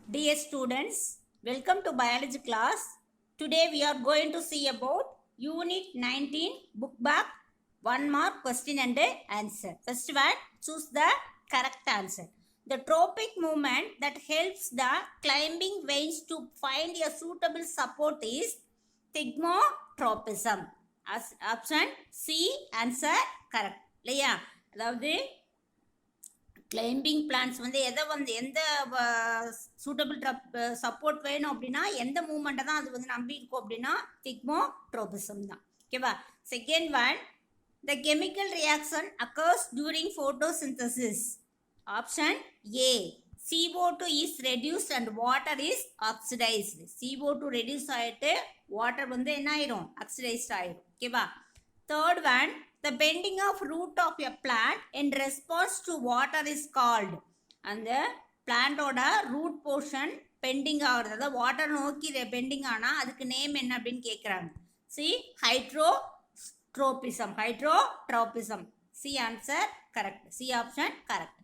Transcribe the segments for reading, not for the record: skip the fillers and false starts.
Dear students, welcome to biology class. Today we are going to see about Unit 19 book back 1 mark question and answer. First one, choose the correct answer. The tropic movement that helps the climbing veins to find a suitable support is thigmotropism. As option C, answer correct. இல்லையா அதாவது climbing plans வந்து எந்த suitable support வேணும் அப்படின்னா எந்த மூமெண்ட்டை தான் அது வந்து நம்பி இருக்கும் அப்படின்னா திக்மோட்ரோபிசம் தான். ஓகேவா? Second one, the chemical reaction occurs during photosynthesis. Option A, CO2 is reduced and water is oxidized. CO2 reduce ஆகிட்டு வாட்டர் வந்து என்ன ஆயிரும், ஆக்சிடைஸ்ட் ஆயிரும். ஓகேவா? Third one, the bending of root of a plant in response to water is called. அந்த பிளான்டோட root portion bending ஆகுறது, அதாவது water நோக்கி பெண்டிங் ஆனால் அதுக்கு நேம் என்ன அப்படின்னு கேட்குறாங்க. C, hydrotropism. Hydrotropism. C answer correct. C option correct.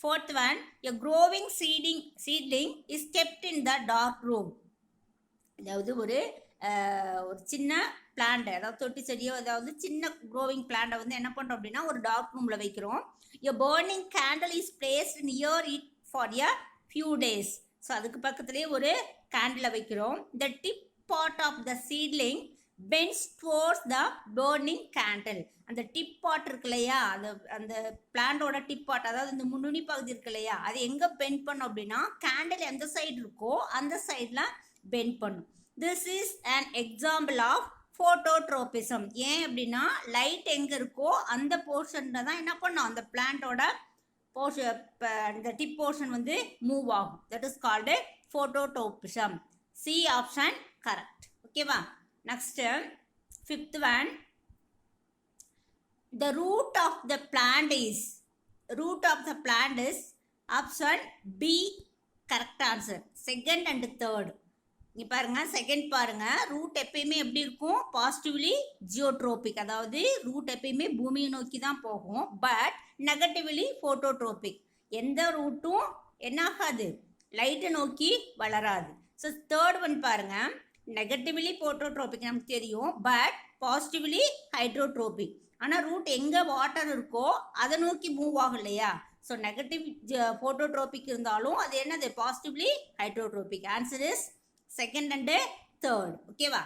Fourth one, a growing seedling is kept in the dark room. அதாவது ஒரு சின்ன பிளான்ட், அதாவது தொட்டி செடியோ அதாவது சின்ன க்ரோவிங் பிளான்ட்டை வந்து என்ன பண்ணுறோம் அப்படின்னா ஒரு டார்க் ரூமில் வைக்கிறோம். A burning candle is placed near it for a few days. So அதுக்கு பக்கத்துலேயே ஒரு கேண்டிலை வைக்கிறோம். The tip part of the seedling bends towards the burning candle. அந்த டிப் பார்ட் இருக்கு இல்லையா, அந்த பிளான்டோட டிப் பார்ட், அதாவது இந்த முன்னணி பகுதி இருக்கு இல்லையா, அது எங்கே பெண்ட் பண்ணும் அப்படின்னா கேண்டில் எந்த சைடு இருக்கோ அந்த சைடில் பெண்ட் பண்ணும். This is an example of phototropism. ஏன் அப்படின்னா லைட் எங்கே இருக்கோ அந்த போர்ஷனில் தான் என்ன பண்ணும், அந்த பிளான்ட்டோட போர்ஷன், இந்த டிப் போர்ஷன் வந்து மூவ் ஆகும். That is called phototropism. C option correct. ஓகேவா? Next fifth one, the root of the plant is option B correct answer. Second and third இங்கே பாருங்க, செகண்ட் பாருங்க, ரூட் எப்பயுமே எப்படி இருக்கும், பாசிட்டிவ்லி ஜியோட்ரோபிக், அதாவது ரூட் எப்பயுமே பூமியை நோக்கி தான் போகும். பட் நெகட்டிவ்லி ஃபோட்டோட்ரோபிக், எந்த ரூட்டும் என்ன ஆகாது, லைட்டை நோக்கி வளராது. ஸோ தேர்ட் ஒன் பாருங்க, நெகட்டிவ்லி ஃபோட்டோட்ரோபிக் நமக்கு தெரியும், பட் பாசிட்டிவ்லி ஹைட்ரோட்ரோபிக். ஆனால் ரூட் எங்கே வாட்டர் இருக்கோ அதை நோக்கி மூவ் ஆகும் இல்லையா. ஸோ நெகட்டிவ் ஃபோட்டோட்ரோபிக் இருந்தாலும் அது என்னது, positively hydrotropic. Answer is second and third. ஓகேவா?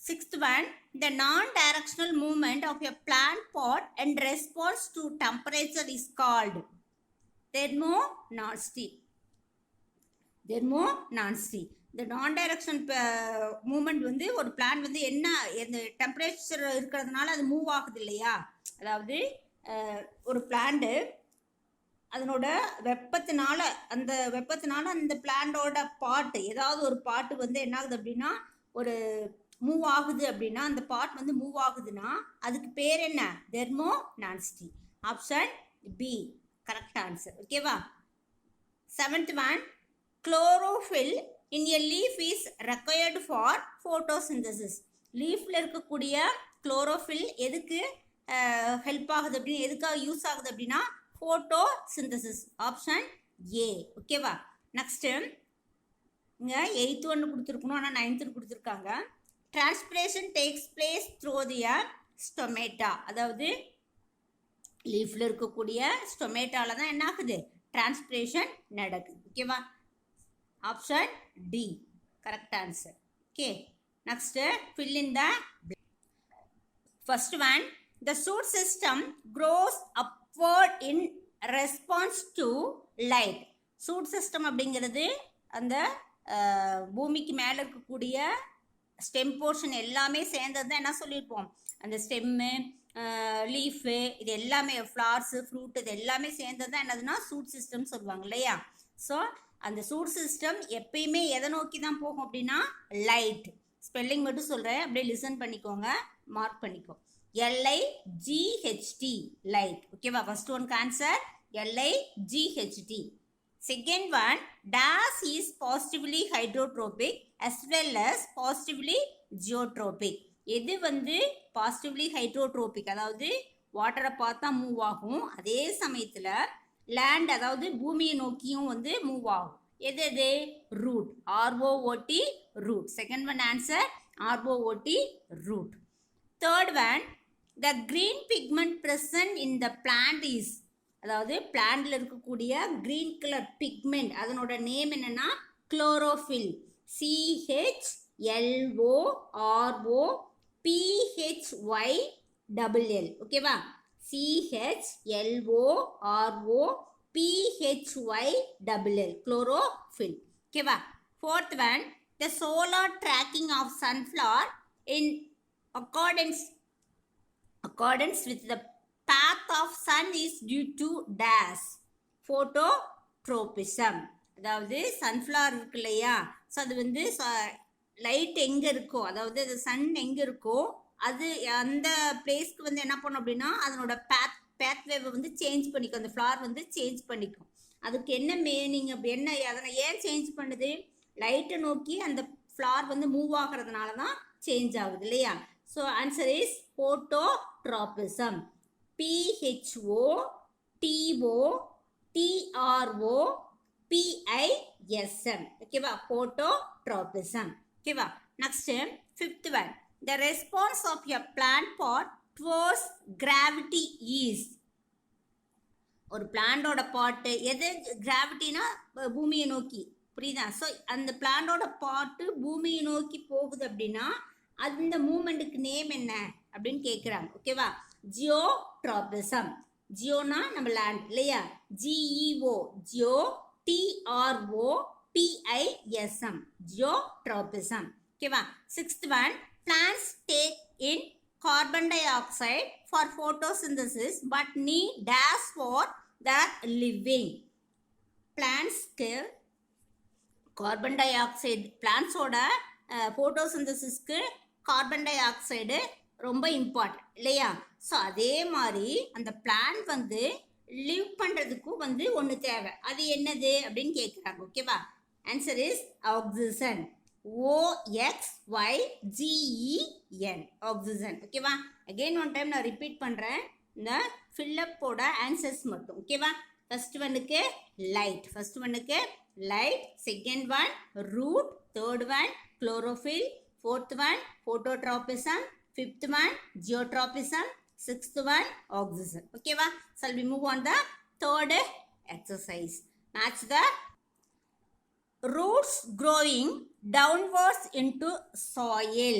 Sixth one, the non-directional movement of a plant pot in response to temperature is called thermonasty. இந்த நான் டைரக்ஷன் மூமெண்ட் வந்து ஒரு பிளான்ட் வந்து என்ன, இந்த டெம்பரேச்சர் இருக்கிறதுனால அது மூவ் ஆகுது இல்லையா, அதாவது ஒரு பிளான்ட்டு அதனோட வெப்பத்தினால அந்த பிளான்டோட பாட்டு, ஏதாவது ஒரு பாட்டு வந்து என்ன ஆகுது அப்படின்னா ஒரு மூவ் ஆகுது அப்படின்னா, அந்த பாட் வந்து மூவ் ஆகுதுன்னா அதுக்கு பேர் என்ன, thermonasty. Option B correct answer. ஓகேவா? Seventh one, chlorophyll in a leaf is required for photosynthesis. லீஃபில் இருக்கக்கூடிய குளோரோஃபில் எதுக்கு ஹெல்ப் ஆகுது அப்படின்னு, எதுக்காக யூஸ் ஆகுது அப்படின்னா ஃபோட்டோசிந்தசிஸ். Option A. ஓகேவா? நெக்ஸ்ட்டு இங்கே 8th ஒன்று கொடுத்துருக்கணும், ஆனால் 9th கொடுத்துருக்காங்க. Transpiration takes place through the stomata. அதாவது லீஃபில் இருக்கக்கூடிய ஸ்டொமேட்டாவில் தான் என்ன ஆகுது, டிரான்ஸ்பிரேஷன் நடக்குது. ஓகேவா? Option D correct answer. Okay, next fill in the first one, the shoot system grows upward in response to light. Shoot system அப்படிங்கிறது அந்த பூமிக்கு மேலே இருக்கக்கூடிய ஸ்டெம் போர்ஷன் எல்லாமே சேர்ந்தது தான் என்ன சொல்லியிருப்போம், அந்த ஸ்டெம்மு, லீஃபு, இது எல்லாமே ஃப்ளார்ஸு, ஃப்ரூட், இது எல்லாமே சேர்ந்தது தான் என்னதுன்னா சூட் சிஸ்டம் சொல்லுவாங்க இல்லையா. ஸோ அந்த சூட் சிஸ்டம் எப்பயுமே எதை நோக்கி தான் போகும் அப்படின்னா லைட். ஸ்பெல்லிங் மட்டும் சொல்கிறேன், அப்படியே லிசன் பண்ணிக்கோங்க, மார்க் பண்ணிக்கோ. LIGHT light. ஓகேவா? First one answer LIGHT. Second one, dash is positively hydrotropic as well as positively geotropic. எது வந்து பாசிட்டிவ்லி ஹைட்ரோட்ரோபிக், அதாவது வாட்டரை பார்த்தா மூவ் ஆகும், அதே சமயத்தில் லேண்ட் அதாவது பூமியை நோக்கியும் வந்து மூவ் ஆகும். எது எது root ROOT root. Second one answer ROOT root. Third one, the green pigment present in the plant is, அதாவது பிளான்ட்ல இருக்கக்கூடிய green color pigment அதனோட நேம் என்னன்னா chlorophyll. CHLOROPHYLL. ஓகேவா? CHLOROPHYLL chlorophyll. ஓகேவா? Fourth one, the solar tracking of sunflower in accordance with the path of sun is due to dash phototropism. அதாவது sunflower இருக்கு இல்லையா, so அது வந்து லைட் எங்கே இருக்கோ, அதாவது அது சன் எங்கே இருக்கோ அது அந்த பிளேஸ்க்கு வந்து என்ன பண்ணும் அப்படின்னா அதனோட பேத்வேவை வந்து சேஞ்ச் பண்ணிக்கும், அந்த ஃப்ளவர் வந்து சேஞ்ச் பண்ணிக்கும். அதுக்கு என்ன மீனிங் அப்படி என்ன, அதனை ஏன் சேஞ்ச் பண்ணுது? லைட்டை நோக்கி அந்த ஃப்ளவர் வந்து மூவ் ஆகிறதுனால தான் சேஞ்ச் ஆகுது இல்லையா? So answer is phototropism. PHOTOTROPISM. ஓகேவா? phototropism. ஓகேவா? Next fifth one, the response of a plant pot towards gravity is. ஒரு பிளான்டோட பாட்டு எது கிராவிட்டினா பூமியை நோக்கி, புரியுதா? ஸோ அந்த பிளான்டோட பாட்டு பூமியை நோக்கி போகுது அப்படின்னா அந்த மூமெண்ட்டுக்கு நேம் என்ன அப்படின்னு கேட்குறாங்க. ஓகேவா? ஜியோட்ராபிசம். ஜியோனா நம்ம லேண்ட் இல்லையா? GEO GEOTROPISM geotropism. ஓகேவா? Sixth one, plants take in carbon dioxide for photosynthesis but need dash for their living. பிளான்ஸ்க்கு கார்பன் டை ஆக்சைடு, பிளான்ஸோட ஃபோட்டோசிந்தசிஸ்க்கு கார்பன் டை ஆக்சைடு ரொம்ப இம்பார்ட்டன்ட் இல்லையா? ஸோ அதே மாதிரி அந்த பிளான்ட் வந்து லிவ் பண்ணுறதுக்கும் வந்து ஒன்று தேவை. அது என்னது அப்படின்னு கேட்குறாங்க. ஓகேவா? Answer is oxygen. OXYGEN oxygen. ஓகேவா? அகெயின் ஒன் டைம் நான் ரிப்பீட் பண்ணுறேன் இந்த ஃபில்லப்போட ஆன்சர்ஸ் மட்டும். ஓகேவா? ஃபர்ஸ்ட் ஒன்னுக்கு light, second one root, third one chlorophyll, fourth one phototropism, fifth one geotropism, sixth one oxygen. Okay va? Shall we move on the third exercise? Match the roots growing downwards into soil.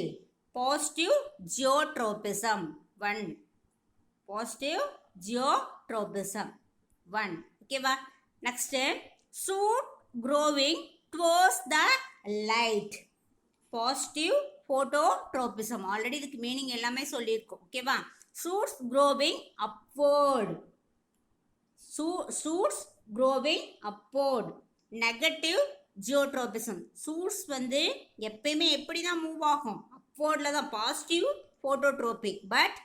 Positive geotropism 1. Positive geotropism 1. Okay va? Next, shoot growing towards the light. Positive phototropism. Already இதுக்கு meaning எல்லாமே சொல்லியிருக்கோம். ஓகேவா? Shoots growing upward. Shoots growing upward. Negative geotropism. Shoots வந்து எப்பயுமே எப்படி தான் move ஆகும்? அப்வர்டில் தான். பாசிட்டிவ் ஃபோட்டோட்ரோபிக். பட்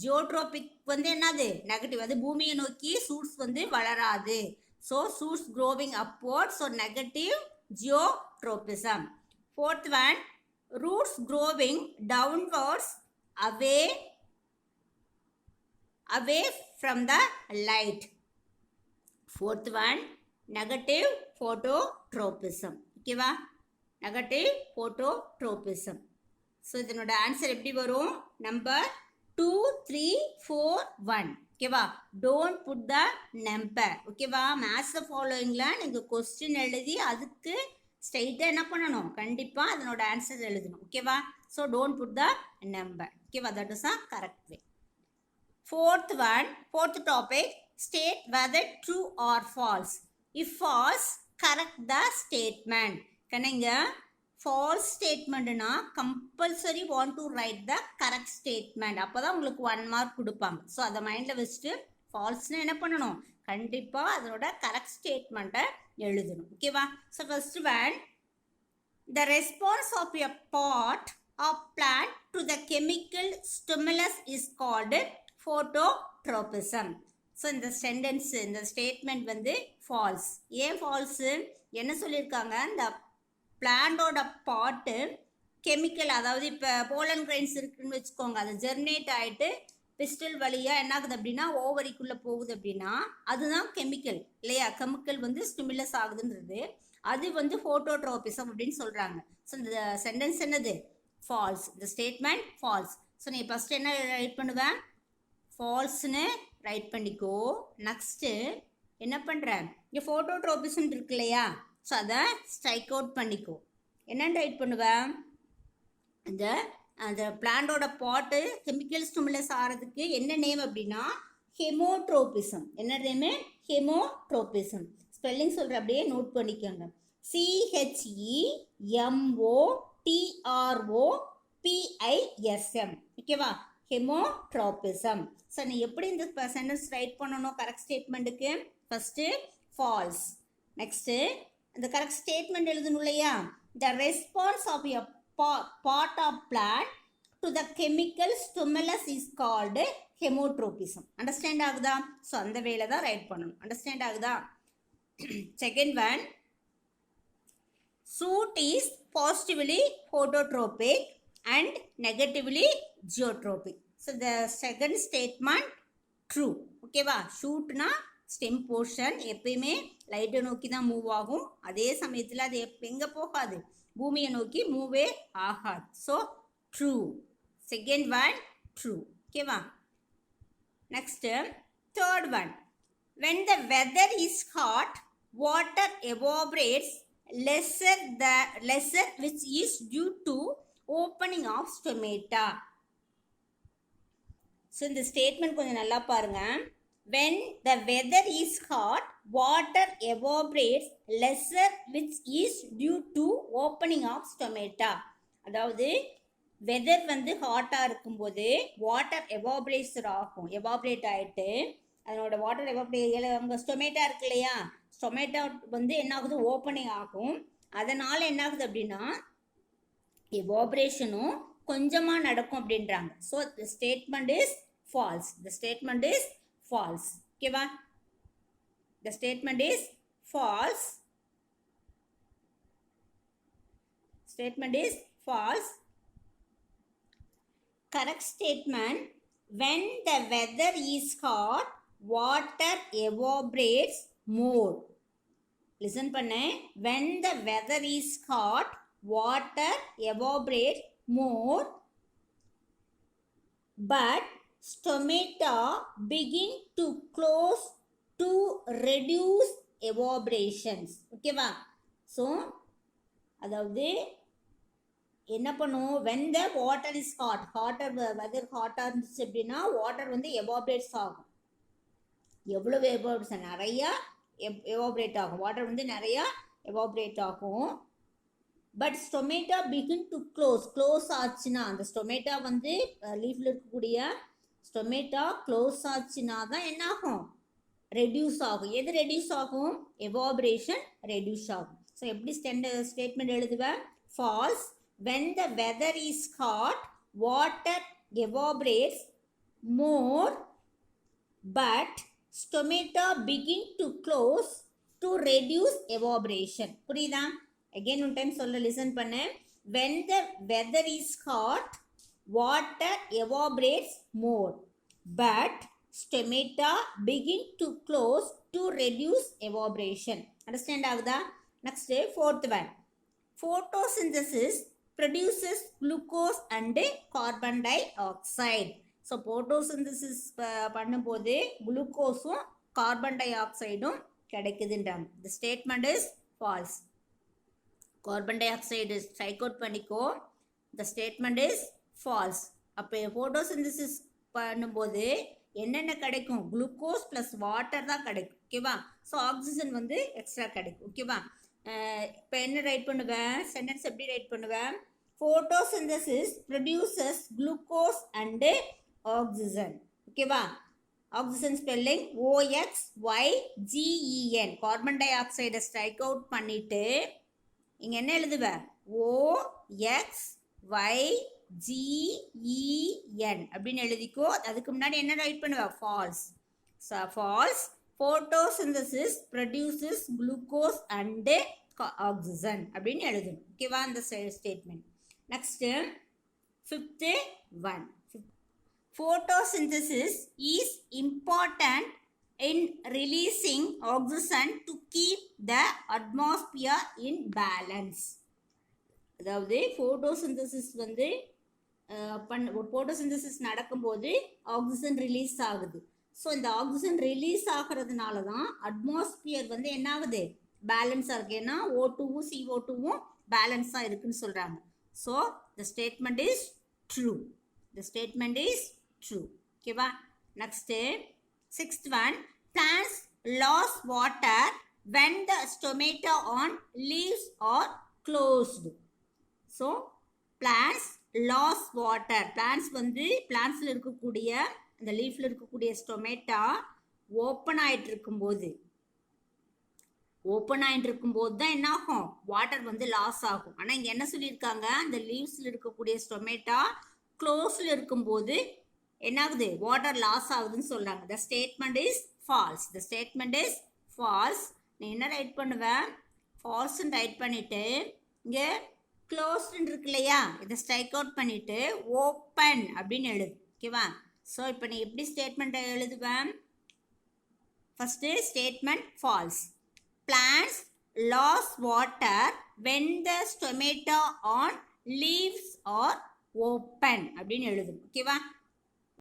ஜியோட்ரோபிக் வந்து என்னது? நெகட்டிவ். அது பூமியை நோக்கி சூட்ஸ் வந்து வளராது. So shoots growing upward. So negative geotropism. Fourth one, roots growing downwards away from the light. Fourth one, negative phototropism. Okay va? Negative phototropism. So இதனோட ஆன்சர் எப்படி வரும்? நம்பர் 2, 3, 4, 1. ஓகேவா? Don't put the number. ஓகேவா? Maths ஃபாலோயிங்ல நீங்கள் question எழுதி அதுக்கு ஸ்ட்ரைட்டாக என்ன பண்ணணும்? கண்டிப்பாக அதனோட ஆன்சர் எழுதணும். ஓகேவா? So don't put the number. ஓகேவா? That is a correct way. Fourth topic, state whether true or false. If false, correct the statement. கண்ணுங்க, false statementனா compulsory want to write the correct statement. அப்போ தான் உங்களுக்கு 1 mark கொடுப்பாங்க. So அதை மைண்டில் வச்சுட்டு ஃபால்ஸ்னு என்ன பண்ணணும்? கண்டிப்பாக அதனோட கரெக்ட் ஸ்டேட்மெண்ட்டை எழுதணும். ஓகேவா? So first one, the response of a part of plant to the chemical stimulus is called phototropism. So இந்த சென்டென்ஸ், இந்த ஸ்டேட்மெண்ட் வந்து ஃபால்ஸ். ஏன் ஃபால்ஸு? என்ன சொல்லியிருக்காங்க? இந்த பிளான்டோட பார்ட்டு கெமிக்கல், அதாவது இப்போ போலன் கிரைன்ஸ் இருக்குன்னு வச்சுக்கோங்க, அது ஜெர்மினேட் ஆகிட்டு பிஸ்டல் வழியாக என்ன ஆகுது அப்படின்னா ஓவரிக்குள்ளே போகுது அப்படின்னா அதுதான் கெமிக்கல் இல்லையா? கெமிக்கல் வந்து ஸ்டிமுலஸ் ஆகுதுன்றது. அது வந்து ஃபோட்டோட்ரோபிசம் அப்படின்னு சொல்கிறாங்க. ஸோ இந்த சென்டென்ஸ் என்னது? ஃபால்ஸ். இந்த ஸ்டேட்மெண்ட் ஃபால்ஸ். ஸோ நீ ஃபஸ்ட்டு என்ன ரைட் பண்ணுவேன்? ஃபால்ஸ்னு ரைட் பண்ணிக்கோ. நெக்ஸ்ட்டு என்ன பண்ணுறேன்? இங்கே ஃபோட்டோட்ரோபிசம் இருக்கு இல்லையா, ஸோ அதை ஸ்ட்ரைக் அவுட் பண்ணிக்கோ. என்னென்னு ரைட் பண்ணுவேன்? அந்த பிளான்டோட பாட்டு கெமிக்கல் ஸ்டிமுலஸ் ஆகிறதுக்கு என்ன நேம் அப்படின்னா ஹெமோட்ரோபிசம். என்ன நேமு? ஹெமோட்ரோபிசம். ஸ்பெல்லிங் சொல்கிற அப்படியே நோட் பண்ணிக்கோங்க. CHEMOTROPISM. ஓகேவா? ஹெமோட்ரோபிசம். ஸோ நீ எப்படி இந்த சென்டென்ஸ் ரைட் பண்ணணும் கரெக்ட் ஸ்டேட்மெண்ட்டுக்கு? First false. நெக்ஸ்ட்டு இந்த கரெக்ட் ஸ்டேட்மெண்ட் எழுதணும் இல்லையா? The response of a part of plant to the chemical stimulus is called hemotropism. Understand ஆகுதா? ஸோ அந்த வேலை தான் ரைட் பண்ணணும். அண்டர்ஸ்டாண்ட் ஆகுதா? Second one, soot is positively phototropic and negatively geotropic. So the second statement true. ஓகேவா? ஷூட்னா stem portion எப்பயுமே லைட்டை நோக்கி தான் மூவ் ஆகும். அதே சமயத்தில் அது எங்கே போகாது? பூமியை நோக்கி மூவே ஆகாது. So true. Second one true. ஓகேவா? Next third one, when the weather is hot, water evaporates lesser which is due to opening of stomata. So இந்த ஸ்டேட்மெண்ட் கொஞ்சம் நல்லா பாருங்க. when the weather is hot, water evaporates lesser which is due to opening of stomata. அதாவது weather வந்து ஹாட்டாக இருக்கும்போது water evaporate ஆகிட்டு அதனோட வாட்டர் அவங்க ஸ்டொமேட்டா இருக்கு இல்லையா, ஸ்டொமேட்டா வந்து என்ன ஆகுது? ஓப்பனிங் ஆகும். அதனால் என்ன ஆகுது அப்படின்னா எவாபரேஷனும் கொஞ்சமாக நடக்கும் அப்படின்றாங்க. So the statement is false. The statement is false. Okay, the statement is false. Statement is false. Correct statement, when the weather is hot, water evaporates more. Listen panne. When the weather is hot, water evaporates more, but stomata begin to close to reduce evaporations. ஓகேவா? ஸோ அதாவது என்ன பண்ணும்? when the water is hot, weather ஹாட்டாக இருந்துச்சு அப்படின்னா water வந்து எவாபரேட்ஸ் ஆகும். எவ்வளோ எவாபரேட்ஸ்? நிறையா எவாபரேட் ஆகும். வாட்டர் வந்து நிறையா எவாபரேட் ஆகும். But stomata begin to close ஆச்சுன்னா, அந்த ஸ்டொமேட்டா வந்து லீஃபில் இருக்கக்கூடிய ஸ்டொமேட்டா க்ளோஸ் ஆச்சுன்னா தான் என்ன ஆகும்? ரெடியூஸ் ஆகும். எது ரெடியூஸ் ஆகும்? எவாபரேஷன் ரெடியூஸ் ஆகும். ஸோ எப்படி ஸ்டேட்மெண்ட் எழுதுவேன்? Falls. when the weather is hot, water evaporates more, but stomata begin to close to reduce evaporation. புரியுதா? again one time சொல்ல listen பண்ணு. when the weather is hot, water evaporates more, but stomata begin to close to reduce evaporation. Understand ஆகுதா? next fourth one, photosynthesis produces glucose and carbon dioxide. So photosynthesis பண்ணும்போது குளுக்கோஸும் carbon dioxide கிடைக்குதுன்றாங்க. the statement is false. Carbon dioxide strike out பண்ணிக்கோ. the statement is false. அப்போ photosynthesis பண்ணும்போது என்னென்ன கிடைக்கும்? Glucose plus water தான் கிடைக்கும். ஓகேவா? ஸோ ஆக்சிஜன் வந்து எக்ஸ்ட்ரா கிடைக்கும். ஓகேவா? இப்போ என்ன ரைட் பண்ணுவேன்? சென்டென்ஸ் எப்படி ரைட் பண்ணுவேன்? Photosynthesis produces glucose and oxygen. ஓகேவா? Oxygen spelling OXYGEN. Carbon dioxide strike out பண்ணிவிட்டு இங்கே என்ன எழுதுவேன்? OXYGEN அப்படின்னு எழுதிக்கோ. அதுக்கு முன்னாடி என்ன ரைட் பண்ணுவேன்? False. False. photosynthesis produces glucose and oxygen அப்படின்னு எழுதணும். ஓகேவா? அந்த statement. Next fifth one, photosynthesis is important in releasing oxygen to keep the atmosphere in balance. அதாவது ஃபோட்டோசிந்தசிஸ் வந்து ஃபோட்டோசிந்தசிஸ் நடக்கும்போது ஆக்சிஜன் ரிலீஸ் ஆகுது. ஸோ இந்த ஆக்சிஜன் ரிலீஸ் ஆகிறதுனால தான் அட்மாஸ்பியர் வந்து என்ன ஆகுது, பேலன்ஸாக இருக்கு. ஏன்னா O2வும் CO2வும் பேலன்ஸாக இருக்குன்னு சொல்கிறாங்க. So the statement is true. The statement is true. ஓகேவா? Next 6th one, plants lose water when the stomata on leaves are closed. So plants lose water. plants வந்து பிளான்ட்ஸில் இருக்கக்கூடிய அந்த லீஃபில் இருக்கக்கூடிய ஸ்டொமேட்டா ஓப்பன் ஆகிட்டு இருக்கும்போது தான் என்ன ஆகும், வாட்டர் வந்து லாஸ் ஆகும். ஆனால் இங்கே என்ன சொல்லியிருக்காங்க, அந்த லீவ்ஸில் இருக்கக்கூடிய ஸ்டொமேட்டா க்ளோஸில் இருக்கும்போது என்ன ஆகுது, வாட்டர் லாஸ் ஆகுதுன்னு சொல்கிறாங்க. த statement is false. The statement is false. நீ என்ன ரைட் பண்ணுவேன், ஃபால்ஸ்ன்னு ரைட் பண்ணிவிட்டு இங்கே க்ளோஸ்டுன்னு இருக்கு இல்லையா, இதை ஸ்ட்ரைக் அவுட் பண்ணிவிட்டு ஓப்பன் அப்படின்னு எழுது. ஓகேவா? ஸோ இப்போ நீ எப்படி ஸ்டேட்மெண்ட்டை எழுதுவேன், first statement false. Plants loss water when the stomata on leaves are open அப்படின்னு எழுதும். ஓகேவா?